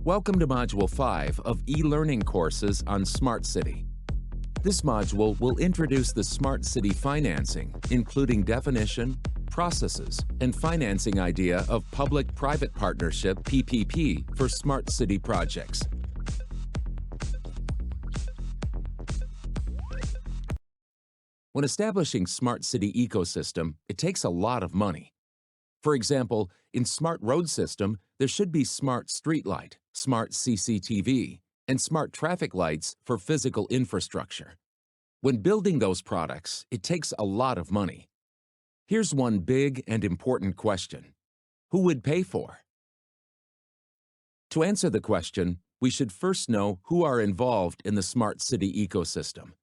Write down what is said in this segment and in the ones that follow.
Welcome to Module 5 of e-learning courses on Smart City. This module will introduce the Smart City financing, including definition, processes, and financing idea of public-private partnership (PPP) for Smart City projects. When establishing Smart City ecosystem, it takes a lot of money. For example, in Smart Road System, there should be Smart Streetlight, Smart CCTV, and Smart Traffic Lights for physical infrastructure. When building those products, it takes a lot of money. Here's one big and important question. Who would pay for? To answer the question, we should first know who are involved in the Smart City ecosystem.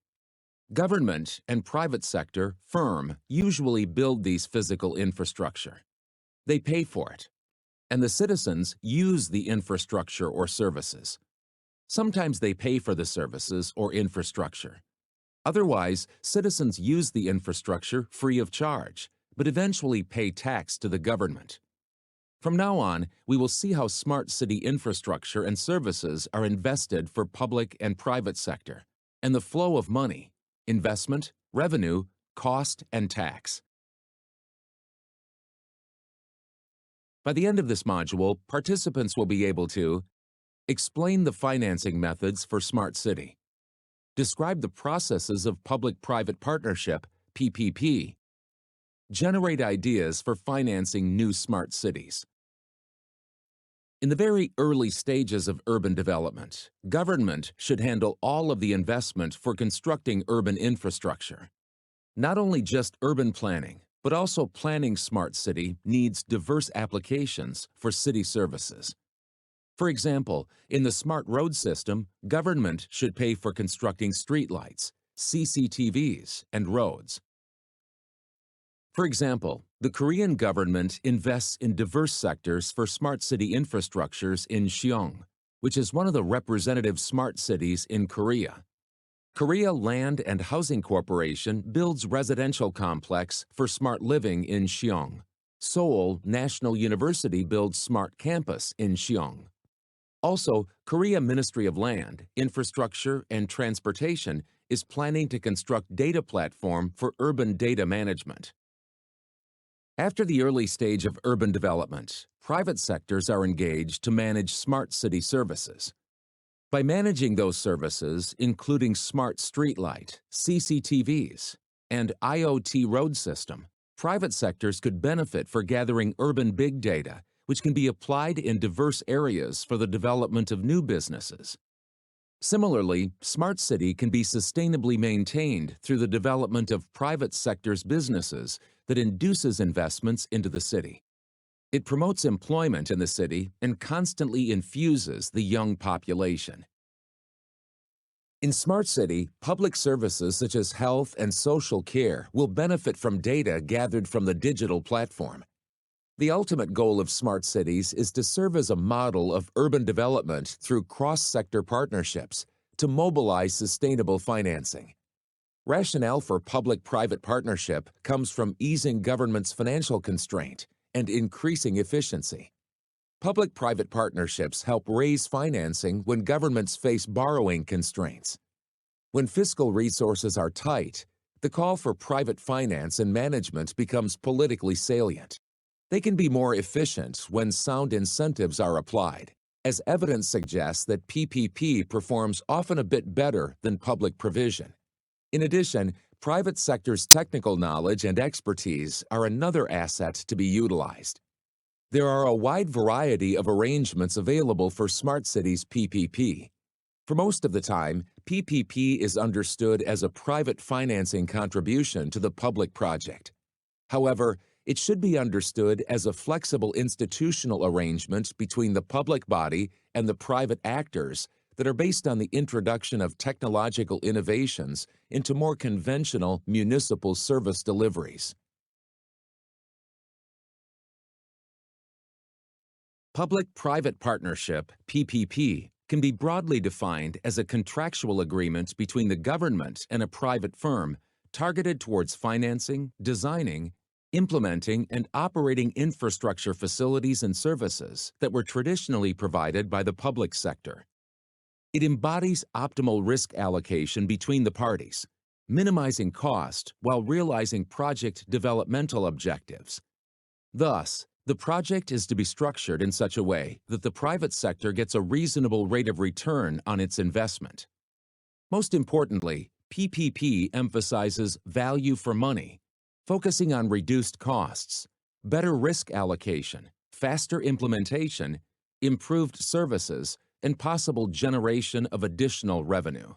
Government and private sector, firm, usually build these physical infrastructure. They pay for it, and the citizens use the infrastructure or services. Sometimes they pay for the services or infrastructure. Otherwise, citizens use the infrastructure free of charge, but eventually pay tax to the government. From now on, we will see how Smart City infrastructure and services are invested for public and private sector, and the flow of money, investment, revenue, cost, and tax. By the end of this module, participants will be able to explain the financing methods for Smart City, describe the processes of public-private partnership, PPP, generate ideas for financing new smart cities. In the very early stages of urban development, government should handle all of the investment for constructing urban infrastructure. Not only just urban planning, but also planning Smart City needs diverse applications for city services. For example, in the Smart Road System, government should pay for constructing streetlights, CCTVs, and roads. For example, the Korean government invests in diverse sectors for smart city infrastructures in Cheong, which is one of the representative smart cities in Korea. Korea Land and Housing Corporation builds residential complex for smart living in Cheong. Seoul National University builds smart campus in Cheong. Also, Korea Ministry of Land, Infrastructure, and Transportation is planning to construct data platform for urban data management. After the early stage of urban development, private sectors are engaged to manage smart city services. By managing those services, including smart streetlight, CCTVs, and IoT road system, private sectors could benefit for gathering urban big data, which can be applied in diverse areas for the development of new businesses. Similarly, Smart City can be sustainably maintained through the development of private sector's businesses that induces investments into the city. It promotes employment in the city and constantly infuses the young population. In Smart City, public services such as health and social care will benefit from data gathered from the digital platform. The ultimate goal of smart cities is to serve as a model of urban development through cross-sector partnerships to mobilize sustainable financing. Rationale for public-private partnership comes from easing government's financial constraint and increasing efficiency. Public-private partnerships help raise financing when governments face borrowing constraints. When fiscal resources are tight, the call for private finance and management becomes politically salient. They can be more efficient when sound incentives are applied, as evidence suggests that PPP performs often a bit better than public provision. In addition, private sector's technical knowledge and expertise are another asset to be utilized. There are a wide variety of arrangements available for Smart Cities PPP. For most of the time, PPP is understood as a private financing contribution to the public project. However, it should be understood as a flexible institutional arrangement between the public body and the private actors that are based on the introduction of technological innovations into more conventional municipal service deliveries. Public-private partnership, PPP, can be broadly defined as a contractual agreement between the government and a private firm targeted towards financing, designing, implementing and operating infrastructure facilities and services that were traditionally provided by the public sector. It embodies optimal risk allocation between the parties, minimizing cost while realizing project developmental objectives. Thus, the project is to be structured in such a way that the private sector gets a reasonable rate of return on its investment. Most importantly, PPP emphasizes value for money, focusing on reduced costs, better risk allocation, faster implementation, improved services, and possible generation of additional revenue.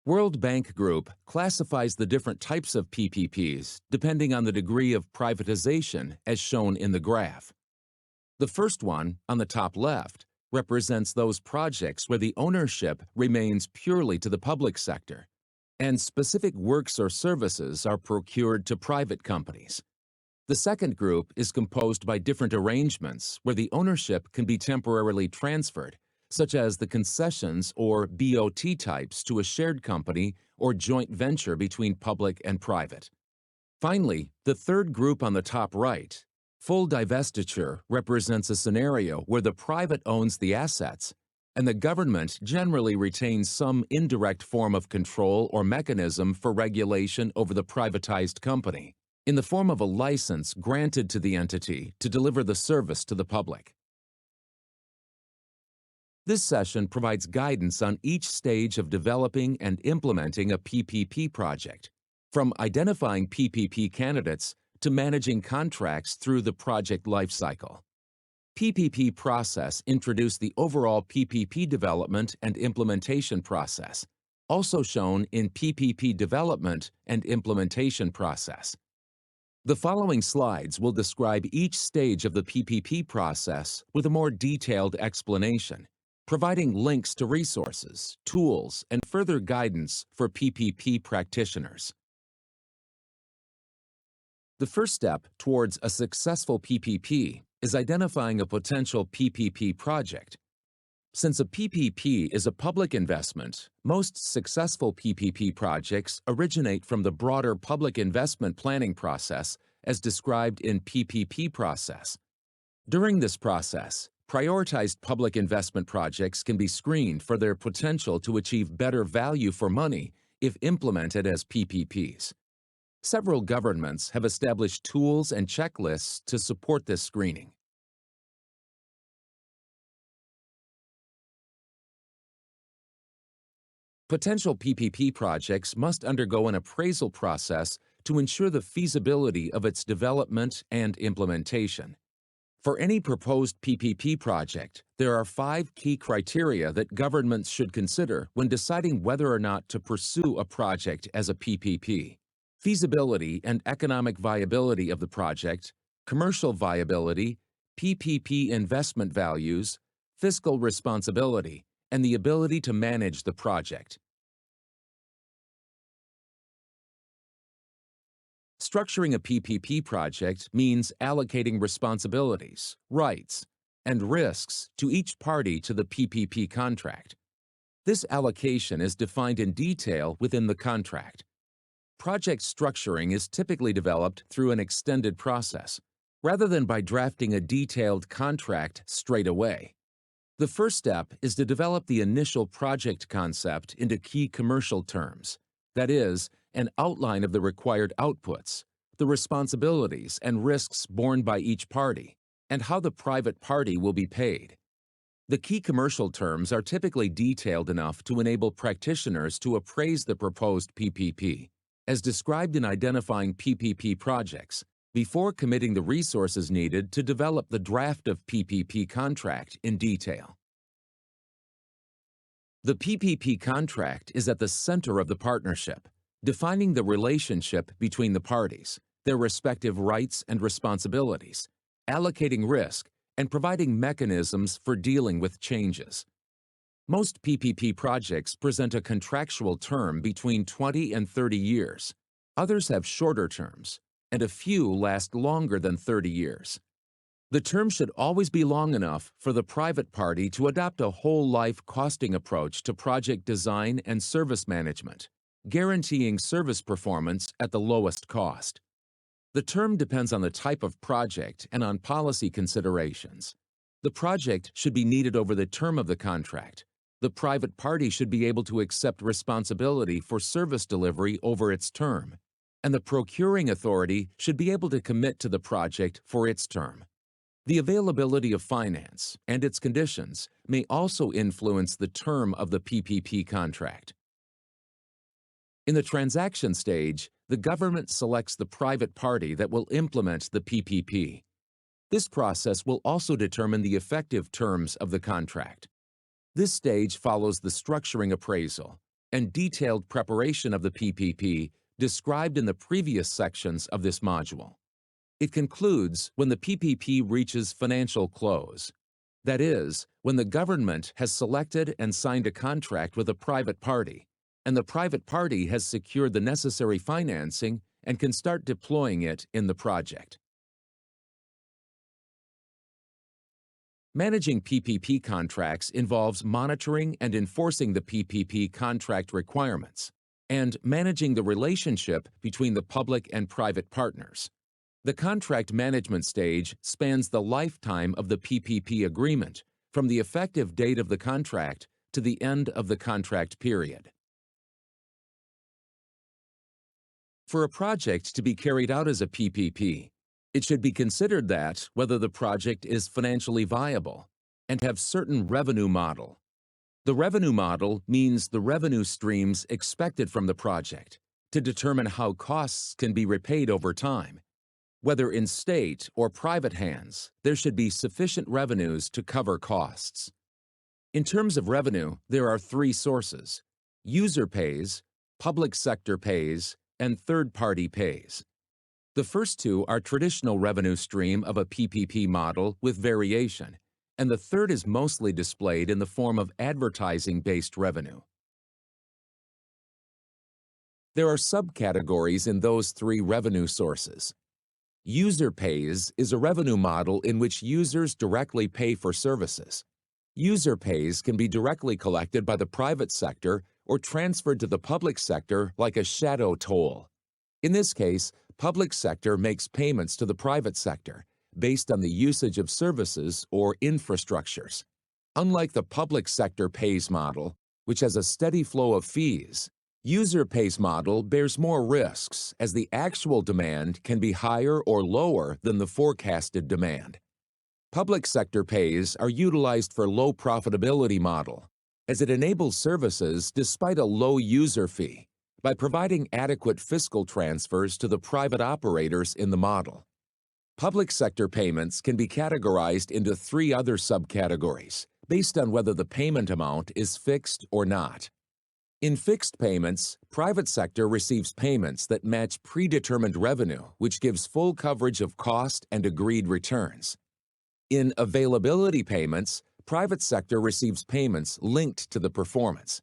World Bank Group classifies the different types of PPPs depending on the degree of privatization as shown in the graph. The first one, on the top left, represents those projects where the ownership remains purely to the public sector, and specific works or services are procured to private companies. The second group is composed by different arrangements where the ownership can be temporarily transferred, such as the concessions or BOT types to a shared company or joint venture between public and private. Finally, the third group on the top right, full divestiture, represents a scenario where the private owns the assets and the government generally retains some indirect form of control or mechanism for regulation over the privatized company, in the form of a license granted to the entity to deliver the service to the public. This session provides guidance on each stage of developing and implementing a PPP project, from identifying PPP candidates to managing contracts through the project lifecycle. PPP process introduced the overall PPP development and implementation process, also shown in PPP development and implementation process. The following slides will describe each stage of the PPP process with a more detailed explanation, providing links to resources, tools, and further guidance for PPP practitioners. The first step towards a successful PPP is identifying a potential PPP project. Since a PPP is a public investment, most successful PPP projects originate from the broader public investment planning process as described in PPP process. During this process, prioritized public investment projects can be screened for their potential to achieve better value for money if implemented as PPPs. Several governments have established tools and checklists to support this screening. Potential PPP projects must undergo an appraisal process to ensure the feasibility of its development and implementation. For any proposed PPP project, there are 5 key criteria that governments should consider when deciding whether or not to pursue a project as a PPP. Feasibility and economic viability of the project, commercial viability, PPP investment values, fiscal responsibility, and the ability to manage the project. Structuring a PPP project means allocating responsibilities, rights, and risks to each party to the PPP contract. This allocation is defined in detail within the contract. Project structuring is typically developed through an extended process, rather than by drafting a detailed contract straight away. The first step is to develop the initial project concept into key commercial terms, that is, an outline of the required outputs, the responsibilities and risks borne by each party, and how the private party will be paid. The key commercial terms are typically detailed enough to enable practitioners to appraise the proposed PPP, as described in identifying PPP projects, before committing the resources needed to develop the draft of PPP contract in detail. The PPP contract is at the center of the partnership, defining the relationship between the parties, their respective rights and responsibilities, allocating risk, and providing mechanisms for dealing with changes. Most PPP projects present a contractual term between 20 and 30 years. Others have shorter terms, and a few last longer than 30 years. The term should always be long enough for the private party to adopt a whole-life costing approach to project design and service management, guaranteeing service performance at the lowest cost. The term depends on the type of project and on policy considerations. The project should be needed over the term of the contract. The private party should be able to accept responsibility for service delivery over its term, and the procuring authority should be able to commit to the project for its term. The availability of finance and its conditions may also influence the term of the PPP contract. In the transaction stage, the government selects the private party that will implement the PPP. This process will also determine the effective terms of the contract. This stage follows the structuring appraisal and detailed preparation of the PPP described in the previous sections of this module. It concludes when the PPP reaches financial close. That is, when the government has selected and signed a contract with a private party, and the private party has secured the necessary financing and can start deploying it in the project. Managing PPP contracts involves monitoring and enforcing the PPP contract requirements and managing the relationship between the public and private partners. The contract management stage spans the lifetime of the PPP agreement, from the effective date of the contract to the end of the contract period. For a project to be carried out as a PPP, it should be considered that whether the project is financially viable and have certain revenue model. The revenue model means the revenue streams expected from the project to determine how costs can be repaid over time. Whether in state or private hands, there should be sufficient revenues to cover costs. In terms of revenue, there are three sources: user pays, public sector pays, and third-party pays. The first two are traditional revenue stream of a PPP model with variation, and the third is mostly displayed in the form of advertising-based revenue. There are subcategories in those three revenue sources. User pays is a revenue model in which users directly pay for services. User pays can be directly collected by the private sector or transferred to the public sector like a shadow toll. In this case, public sector makes payments to the private sector based on the usage of services or infrastructures. Unlike the public sector pays model, which has a steady flow of fees, user pays model bears more risks as the actual demand can be higher or lower than the forecasted demand. Public sector pays are utilized for low profitability model, as it enables services despite a low user fee by providing adequate fiscal transfers to the private operators in the model. Public sector payments can be categorized into three other subcategories based on whether the payment amount is fixed or not. In fixed payments, private sector receives payments that match predetermined revenue, which gives full coverage of cost and agreed returns. In availability payments, private sector receives payments linked to the performance.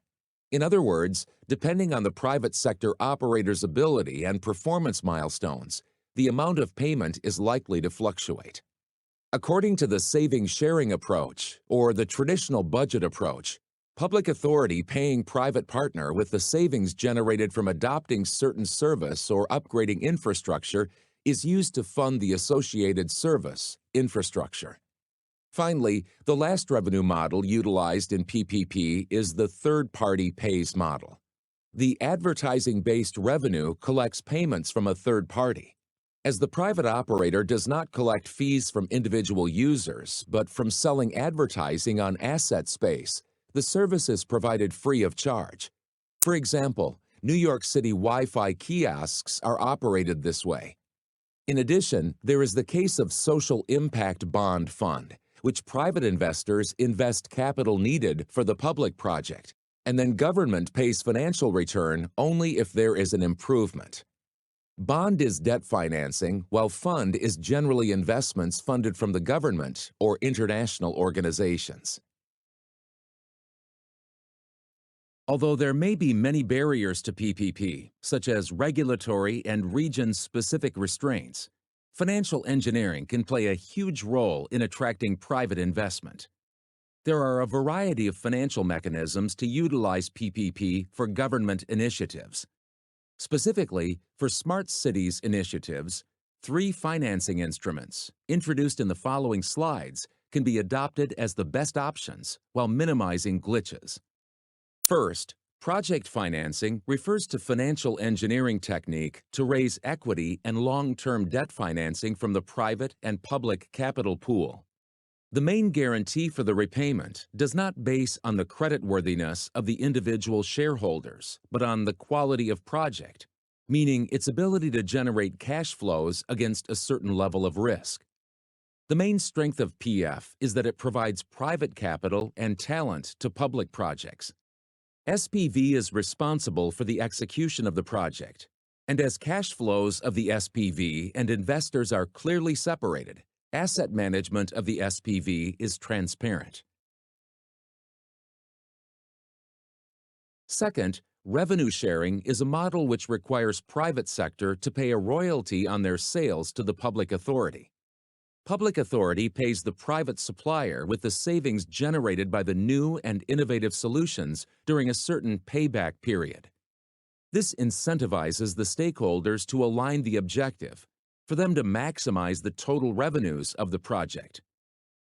In other words, depending on the private sector operator's ability and performance milestones, the amount of payment is likely to fluctuate. According to the savings-sharing approach, or the traditional budget approach, public authority paying private partner with the savings generated from adopting certain service or upgrading infrastructure is used to fund the associated service infrastructure. Finally, the last revenue model utilized in PPP is the third-party pays model. The advertising-based revenue collects payments from a third party. As the private operator does not collect fees from individual users, but from selling advertising on asset space, the service is provided free of charge. For example, New York City Wi-Fi kiosks are operated this way. In addition, there is the case of Social Impact Bond Fund, which private investors invest capital needed for the public project, and then government pays financial return only if there is an improvement. Bond is debt financing, while fund is generally investments funded from the government or international organizations. Although there may be many barriers to PPP, such as regulatory and region-specific restraints, financial engineering can play a huge role in attracting private investment. There are a variety of financial mechanisms to utilize PPP for government initiatives. Specifically, for smart cities initiatives, 3 financing instruments, introduced in the following slides, can be adopted as the best options while minimizing glitches. First, project financing refers to financial engineering technique to raise equity and long-term debt financing from the private and public capital pool. The main guarantee for the repayment does not base on the creditworthiness of the individual shareholders, but on the quality of project, meaning its ability to generate cash flows against a certain level of risk. The main strength of PF is that it provides private capital and talent to public projects. SPV is responsible for the execution of the project, and as cash flows of the SPV and investors are clearly separated, asset management of the SPV is transparent. Second, revenue sharing is a model which requires private sector to pay a royalty on their sales to the public authority. Public authority pays the private supplier with the savings generated by the new and innovative solutions during a certain payback period. This incentivizes the stakeholders to align the objective, for them to maximize the total revenues of the project.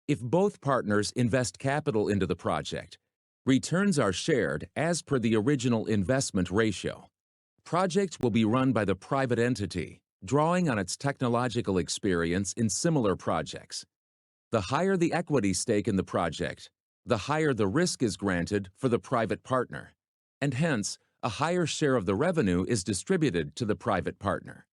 If both partners invest capital into the project, returns are shared as per the original investment ratio. Project will be run by the private entity, drawing on its technological experience in similar projects. The higher the equity stake in the project, the higher the risk is granted for the private partner, and hence, a higher share of the revenue is distributed to the private partner.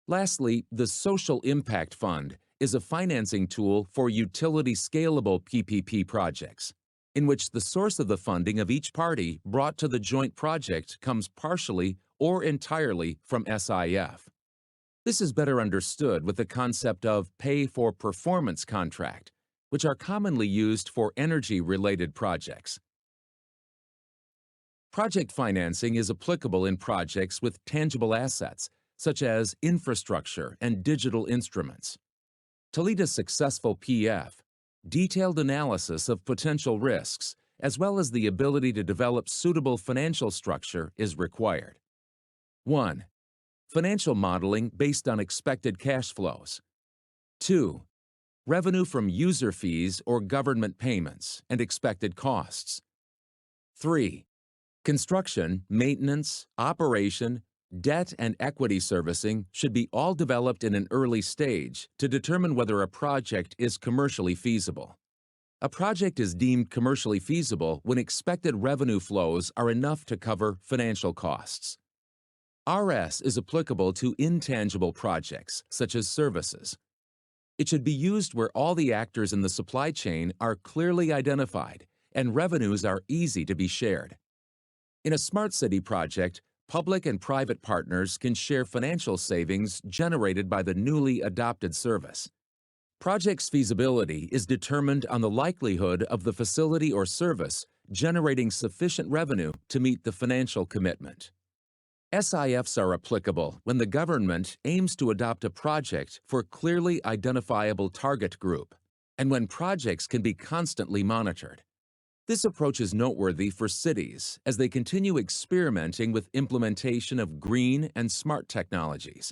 Lastly, the Social Impact Fund is a financing tool for utility-scalable PPP projects, in which the source of the funding of each party brought to the joint project comes partially or entirely from SIF. This is better understood with the concept of pay-for-performance contract, which are commonly used for energy-related projects. Project financing is applicable in projects with tangible assets, such as infrastructure and digital instruments. To lead a successful PF, detailed analysis of potential risks, as well as the ability to develop suitable financial structure is required. 1. Financial modeling based on expected cash flows. 2. Revenue from user fees or government payments and expected costs. 3. Construction, maintenance, operation, debt and equity servicing should be all developed in an early stage to determine whether a project is commercially feasible. A project is deemed commercially feasible when expected revenue flows are enough to cover financial costs. RS is applicable to intangible projects, such as services. It should be used where all the actors in the supply chain are clearly identified and revenues are easy to be shared. In a smart city project, public and private partners can share financial savings generated by the newly adopted service. Project's feasibility is determined on the likelihood of the facility or service generating sufficient revenue to meet the financial commitment. SIFs are applicable when the government aims to adopt a project for clearly identifiable target group, and when projects can be constantly monitored. This approach is noteworthy for cities as they continue experimenting with implementation of green and smart technologies.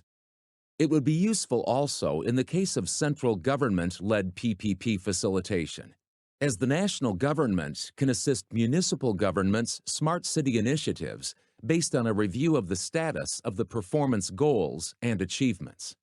It would be useful also in the case of central government-led PPP facilitation, as the national government can assist municipal governments' smart city initiatives based on a review of the status of the performance goals and achievements.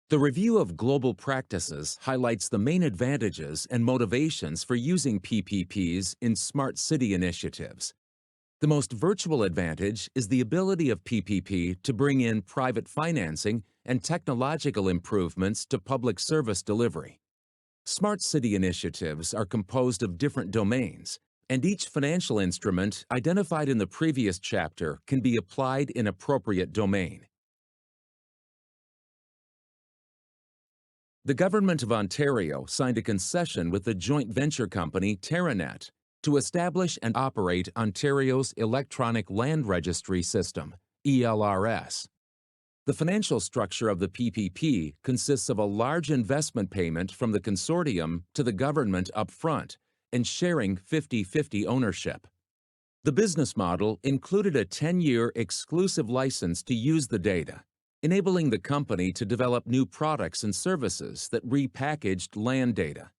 The review of global practices highlights the main advantages and motivations for using PPPs in smart city initiatives. The most virtual advantage is the ability of PPP to bring in private financing and technological improvements to public service delivery. Smart city initiatives are composed of different domains, and each financial instrument identified in the previous chapter can be applied in appropriate domain. The Government of Ontario signed a concession with the joint venture company TerraNet to establish and operate Ontario's Electronic Land Registry System, ELRS. The financial structure of the PPP consists of a large investment payment from the consortium to the government up front and sharing 50-50 ownership. The business model included a 10-year exclusive license to use the data, enabling the company to develop new products and services that repackaged land data.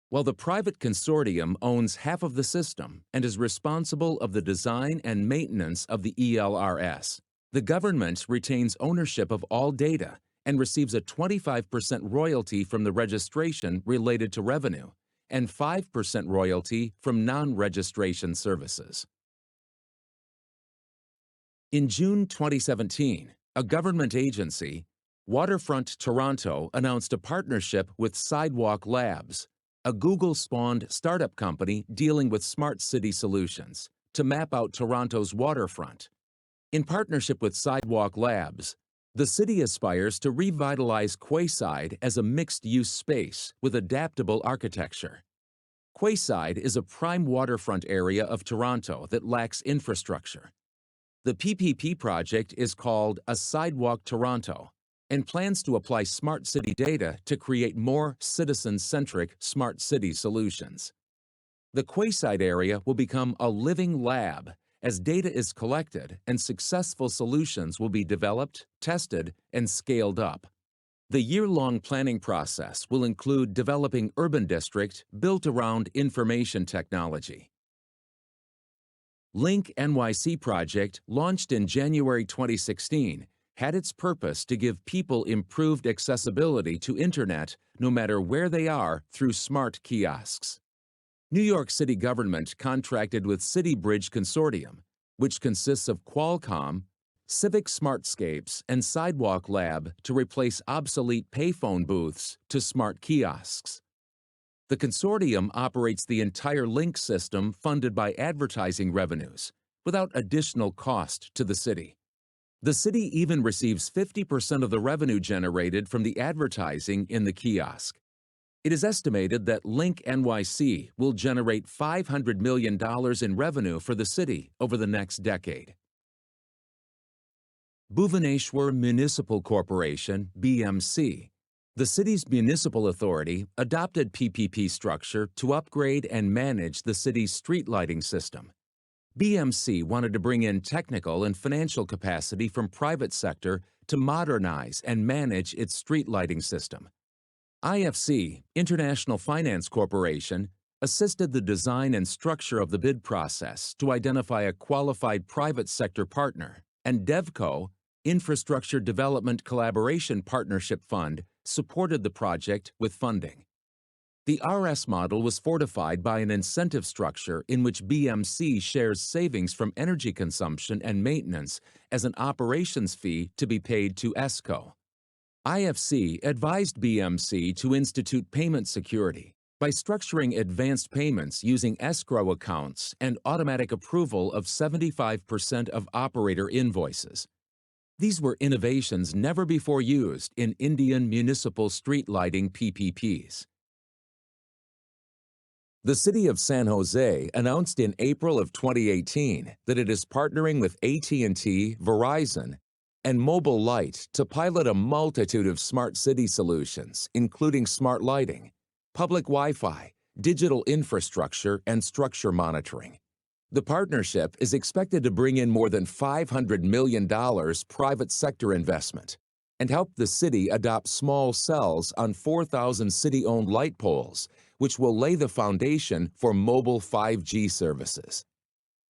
While the private consortium owns half of the system and is responsible of the design and maintenance of the ELRS, the government retains ownership of all data and receives a 25% royalty from the registration related to revenue and 5% royalty from non-registration services. In June 2017, a government agency, Waterfront Toronto, announced a partnership with Sidewalk Labs, a Google-spawned startup company dealing with smart city solutions, to map out Toronto's waterfront. In partnership with Sidewalk Labs, the city aspires to revitalize Quayside as a mixed-use space with adaptable architecture. Quayside is a prime waterfront area of Toronto that lacks infrastructure. The PPP project is called A Sidewalk Toronto and plans to apply smart city data to create more citizen-centric smart city solutions. The Quayside area will become a living lab as data is collected and successful solutions will be developed, tested, and scaled up. The year-long planning process will include developing urban district built around information technology. Link NYC project, launched in January 2016, had its purpose to give people improved accessibility to internet no matter where they are through smart kiosks. New York City government contracted with City Bridge Consortium, which consists of Qualcomm, Civic Smartscapes, and Sidewalk Lab to replace obsolete payphone booths to smart kiosks. The consortium operates the entire Link system funded by advertising revenues, without additional cost to the city. The city even receives 50% of the revenue generated from the advertising in the kiosk. It is estimated that Link NYC will generate $500 million in revenue for the city over the next decade. Bhubaneswar Municipal Corporation, BMC, the city's municipal authority, adopted PPP structure to upgrade and manage the city's street lighting system. BMC wanted to bring in technical and financial capacity from private sector to modernize and manage its street lighting system. IFC, International Finance Corporation, assisted the design and structure of the bid process to identify a qualified private sector partner, and DevCo, Infrastructure Development Collaboration Partnership Fund, supported the project with funding. The RS model was fortified by an incentive structure in which BMC shares savings from energy consumption and maintenance as an operations fee to be paid to ESCO. IFC advised BMC to institute payment security by structuring advanced payments using escrow accounts and automatic approval of 75% of operator invoices. These were innovations never before used in Indian municipal street lighting PPPs. The City of San Jose announced in April of 2018 that it is partnering with AT&T, Verizon, and Mobile Light to pilot a multitude of smart city solutions, including smart lighting, public Wi-Fi, digital infrastructure, and structure monitoring. The partnership is expected to bring in more than $500 million private sector investment and help the city adopt small cells on 4,000 city-owned light poles, which will lay the foundation for mobile 5G services.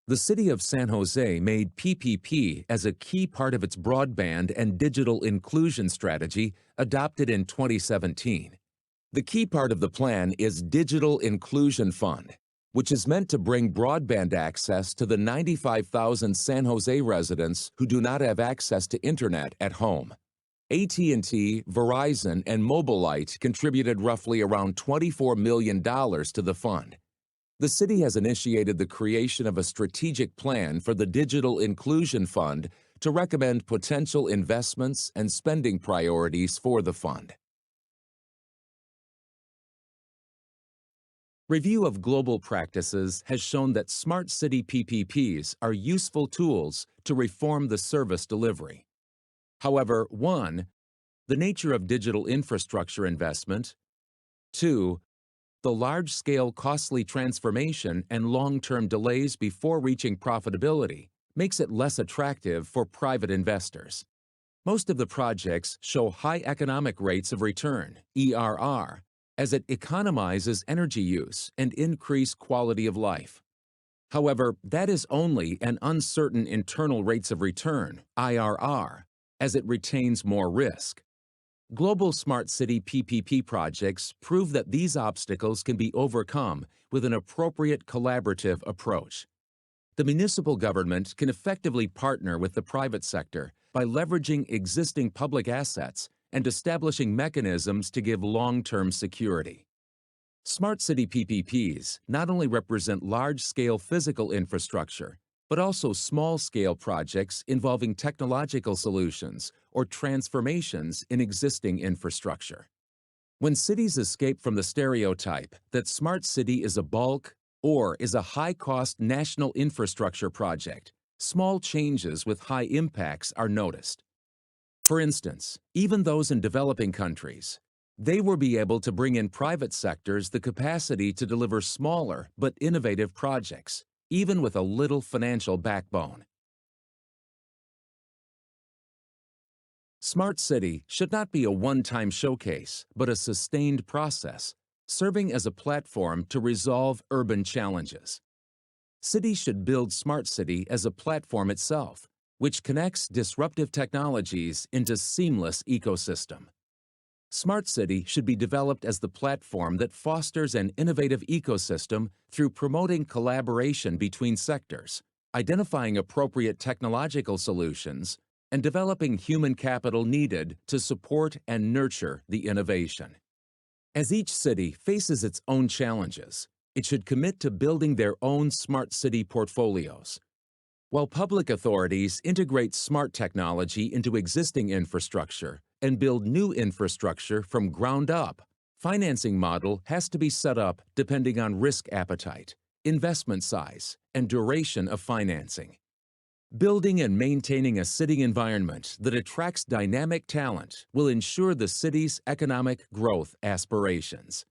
The City of San Jose made PPP as a key part of its broadband and digital inclusion strategy adopted in 2017. The key part of the plan is Digital Inclusion Fund, which is meant to bring broadband access to the 95,000 San Jose residents who do not have access to internet at home. AT&T, Verizon, and Mobile Light contributed roughly around $24 million to the fund. The city has initiated the creation of a strategic plan for the Digital Inclusion Fund to recommend potential investments and spending priorities for the fund. Review of global practices has shown that smart city PPPs are useful tools to reform the service delivery. However, 1. The nature of digital infrastructure investment. 2. The large-scale costly transformation and long-term delays before reaching profitability makes it less attractive for private investors. Most of the projects show high economic rates of return, ERR, as it economizes energy use and increase quality of life. However, that is only an uncertain internal rates of return, IRR, as it retains more risk. Global Smart City PPP projects prove that these obstacles can be overcome with an appropriate collaborative approach. The municipal government can effectively partner with the private sector by leveraging existing public assets and establishing mechanisms to give long-term security. Smart City PPPs not only represent large-scale physical infrastructure, but also small-scale projects involving technological solutions or transformations in existing infrastructure. When cities escape from the stereotype that Smart City is a bulk or is a high-cost national infrastructure project, small changes with high impacts are noticed. For instance, even those in developing countries, they will be able to bring in private sectors the capacity to deliver smaller but innovative projects, even with a little financial backbone. Smart City should not be a one-time showcase, but a sustained process, serving as a platform to resolve urban challenges. Cities should build Smart City as a platform itself, which connects disruptive technologies into seamless ecosystem. Smart City should be developed as the platform that fosters an innovative ecosystem through promoting collaboration between sectors, identifying appropriate technological solutions, and developing human capital needed to support and nurture the innovation. As each city faces its own challenges, it should commit to building their own Smart City portfolios. While public authorities integrate smart technology into existing infrastructure and build new infrastructure from ground up, financing model has to be set up depending on risk appetite, investment size, and duration of financing. Building and maintaining a city environment that attracts dynamic talent will ensure the city's economic growth aspirations.